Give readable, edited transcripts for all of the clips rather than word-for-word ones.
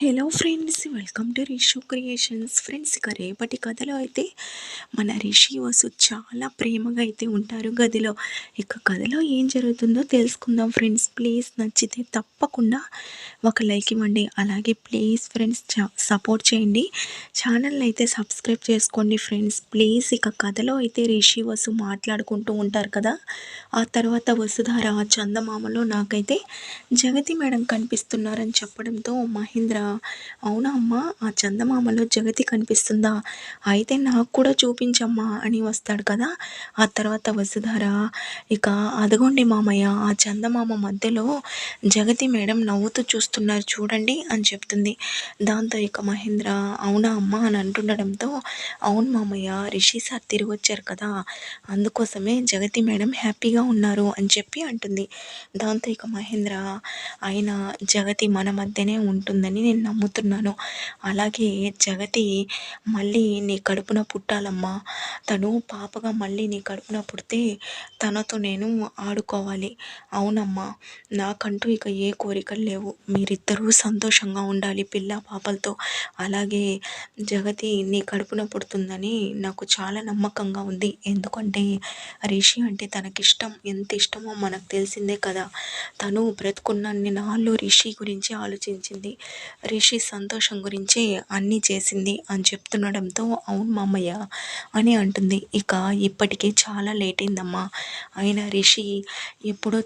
Hello friends, welcome to Rishu creations. Friends, ఇక రేపటి కథలో అయితే మన రిషి వసు చాలా ప్రేమగా అయితే ఉంటారు గదిలో. ఇక కథలో ఏం జరుగుతుందో తెలుసుకుందాం ఫ్రెండ్స్. ప్లీజ్ నచ్చితే తప్పకుండా ఒక లైక్ ఇవ్వండి. అలాగే ప్లీజ్ ఫ్రెండ్స్ సపోర్ట్ చేయండి. ఛానల్ అయితే సబ్స్క్రైబ్ చేసుకోండి ఫ్రెండ్స్. ప్లీజ్ ఇక కథలో అయితే రిషి వసు మాట్లాడుకుంటూ ఉంటారు కదా. ఆ తర్వాత వసుధార చందమామలో నాకైతే జగతి మేడం కనిపిస్తున్నారని చెప్పడంతో మహేంద్ర, అవునా అమ్మా, ఆ చందమామలో జగతి కనిపిస్తుందా, అయితే నాకు కూడా చూపించమ్మా అని వస్తాడు కదా. ఆ తర్వాత వసుధార, ఇక అదగోండి మామయ్య, ఆ చందమామ మధ్యలో జగతి మేడం నవ్వుతూ చూస్తున్నారు చూడండి అని చెప్తుంది. దాంతో ఇక మహేంద్ర, అవునా అమ్మా అని అంటుండడంతో, అవును మామయ్య, రిషి సార్ తిరిగి వచ్చారు కదా, అందుకోసమే జగతి మేడం హ్యాపీగా ఉన్నారు అని చెప్పి అంటుంది. దాంతో ఇక మహేంద్ర, ఆయన జగతి మన మధ్యనే ఉంటుందని నేను నమ్ముతున్నాను. అలాగే జగతి మళ్ళీ నీ కడుపున పుట్టాలమ్మా. తను పాపగా మళ్ళీ నీ కడుపున పుడితే తనతో నేను ఆడుకోవాలి. అవునమ్మా, నాకంటూ ఇక ఏ కోరికలు లేవు. మీరిద్దరూ సంతోషంగా ఉండాలి పిల్ల పాపలతో. అలాగే జగతి నీ కడుపున పుడుతుందని నాకు చాలా నమ్మకంగా ఉంది. ఎందుకంటే రిషి అంటే తనకిష్టం, ఎంత ఇష్టమో మనకు తెలిసిందే కదా. తను బ్రతుకున్నన్ని నాళ్ళు రిషి గురించి ఆలోచించింది, రిషి సంతోషం గురించి అన్నీ చేసింది అని చెప్తుండడంతో, అవును మామయ్య అని అంటుంది. ఇక ఇప్పటికే చాలా లేట్ అయిందమ్మా. ఆయన రిషి ఎప్పుడో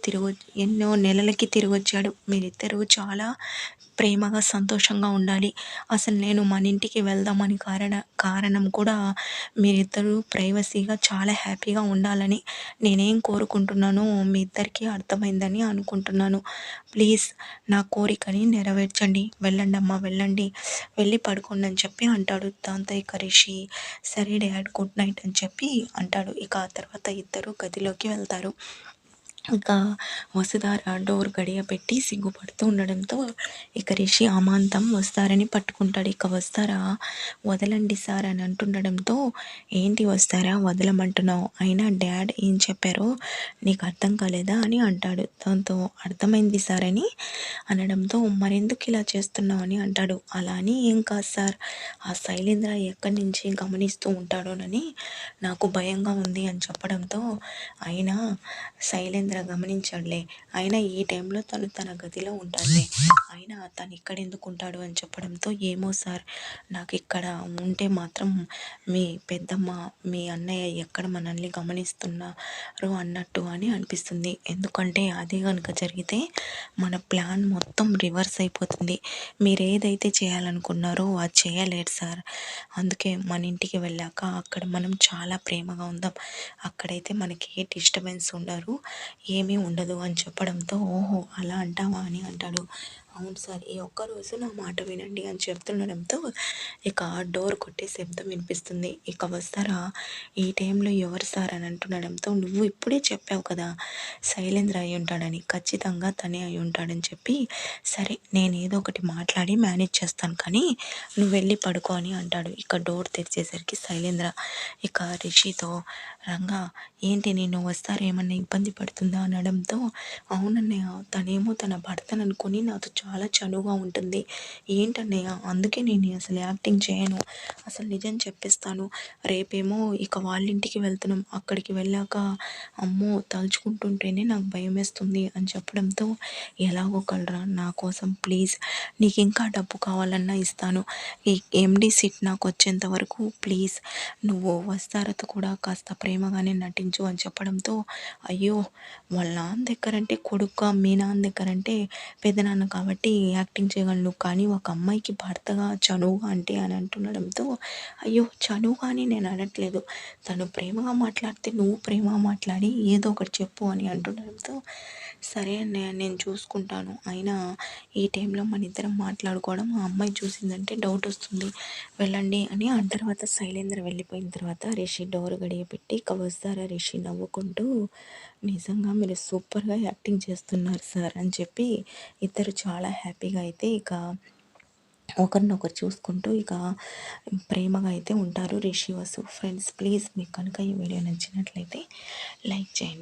ఎన్నో నెలలకి తిరిగి వచ్చాడు. మీరిద్దరూ చాలా ప్రేమగా సంతోషంగా ఉండాలి. అసలు నేను మన ఇంటికి వెళ్దామని కారణం కూడా మీరిద్దరూ ప్రైవసీగా చాలా హ్యాపీగా ఉండాలని నేనేం కోరుకుంటున్నానో మీ ఇద్దరికీ అర్థమైందని అనుకుంటున్నాను. ప్లీజ్ నా కోరికని నెరవేర్చండి. వెళ్ళండి అమ్మా, వెళ్ళండి, వెళ్ళి పడుకోండి అని చెప్పి అంటాడు. దాంతో ఇక రిషి, సరే డాడ్, గుడ్ నైట్ అని చెప్పి అంటాడు. ఇక ఆ తర్వాత ఇద్దరు గదిలోకి వెళ్తారు. ఇంకా వసుధార డోర్ గడియ పెట్టి సిగ్గుపడుతూ ఉండడంతో ఇక రిషి అమాంతం వస్తారని పట్టుకుంటాడు. ఇక వస్తారా, వదలండి సార్ అని అంటుండడంతో, ఏంటి వస్తారా వదలమంటున్నావు, అయినా డాడ్ ఏం చెప్పారో నీకు అర్థం కాలేదా అని అంటాడు. దాంతో అర్థమైంది సార్ అని అనడంతో, మరెందుకు ఇలా చేస్తున్నావు అని అంటాడు. అలా అని ఏం కాదు సార్, ఆ శైలేంద్ర ఎక్కడి నుంచి గమనిస్తూ ఉంటాడోనని నాకు భయంగా ఉంది అని చెప్పడంతో, అయినా శైలేంద్ర గమనించాడులే, అయినా ఈ టైంలో తను తన గదిలో ఉంటాడులే, అయినా తను ఇక్కడ ఎందుకు ఉంటాడు అని చెప్పడంతో, ఏమో సార్, నాకు ఇక్కడ ఉంటే మాత్రం మీ పెద్దమ్మ, మీ అన్నయ్య ఎక్కడ మనల్ని గమనిస్తున్నారు అన్నట్టు అని అనిపిస్తుంది. ఎందుకంటే అదే కనుక జరిగితే మన ప్లాన్ మొత్తం రివర్స్ అయిపోతుంది. మీరు ఏదైతే చేయాలనుకున్నారో అది చేయలేరు సార్. అందుకే మన ఇంటికి వెళ్ళాక అక్కడ మనం చాలా ప్రేమగా ఉందాం, అక్కడైతే మనకి ఏ డిస్టర్బెన్స్ ఉండరు, ఏమీ ఉండదు అని చెప్పడంతో, ఓహో అలా అంటావా అని అంటాడు. అవును సార్, ఈ ఒక్కరోజు నా మాట వినండి అని చెప్తుండడంతో ఇక డోర్ కొట్టే శబ్దం వినిపిస్తుంది. ఇక వస్తారా, ఈ టైంలో ఎవరు సార్ అని అంటుండడంతో, నువ్వు ఇప్పుడే చెప్పావు కదా శైలేంద్ర అయి ఉంటాడని, ఖచ్చితంగా తనే అయి ఉంటాడని చెప్పి, సరే నేను ఏదో ఒకటి మాట్లాడి మేనేజ్ చేస్తాను, కానీ నువ్వు వెళ్ళి పడుకో అని అంటాడు. ఇక డోర్ తెరిచేసరికి శైలేంద్ర ఇక రిషితో, రంగా ఏంటి నేను వస్తారా ఏమన్నా ఇబ్బంది పడుతుందా అనడంతో, అవునన్నయ్య, తనేమో తన భర్తను అనుకుని నాతో చాలా చనువుగా ఉంటుంది. ఏంటన్నయ్య, అందుకే నేను అసలు యాక్టింగ్ చేయను, అసలు నిజం చెప్పేస్తాను. రేపేమో ఇక వాళ్ళ ఇంటికి వెళ్తున్నాం, అక్కడికి వెళ్ళాక అమ్మో తలుచుకుంటుంటేనే నాకు భయం వేస్తుంది అని చెప్పడంతో, ఎలాగో కలరా నా కోసం ప్లీజ్, నీకు ఇంకా డబ్బు కావాలన్నా ఇస్తాను, ఈ ఎండి సీట్ నాకు వచ్చేంత వరకు ప్లీజ్ నువ్వు వస్తారతో కూడా కాస్త ప్రేమగానే నటించు అని చెప్పడంతో, అయ్యో వాళ్ళ నాన్న దగ్గరంటే కొడుకుగా, మీ నాన్న దగ్గరంటే పెదనాన్న కాబట్టి యాక్టింగ్ చేయగలను, కానీ ఒక అమ్మాయికి భర్తగా చనువుగా అంటే అని అంటుండడంతో, అయ్యో చనువుగా అని నేను అనట్లేదు, తను ప్రేమగా మాట్లాడితే నువ్వు ప్రేమగా మాట్లాడి ఏదో ఒకటి చెప్పు అని అంటుండడంతో, సరే అన్నయ్య నేను చూసుకుంటాను, అయినా ఈ టైంలో మన ఇద్దరం మాట్లాడుకోవడం ఆ అమ్మాయి చూసిందంటే డౌట్ వస్తుంది, వెళ్ళండి అని. ఆ తర్వాత శైలేంద్ర వెళ్ళిపోయిన తర్వాత రిషి డోర్ గడియ పెట్టి, ఇక వస్తారా రిషి నవ్వుకుంటూ, నిజంగా మీరు సూపర్గా యాక్టింగ్ చేస్తున్నారు సార్ అని చెప్పి ఇద్దరు చాలా హ్యాపీగా అయితే ఇక ఒకరినొకరు చూసుకుంటూ ఇక ప్రేమగా అయితే ఉంటారు రిషి వసు. ఫ్రెండ్స్, ప్లీజ్ మీకు కనుక ఈ వీడియో నచ్చినట్లయితే లైక్ చేయండి.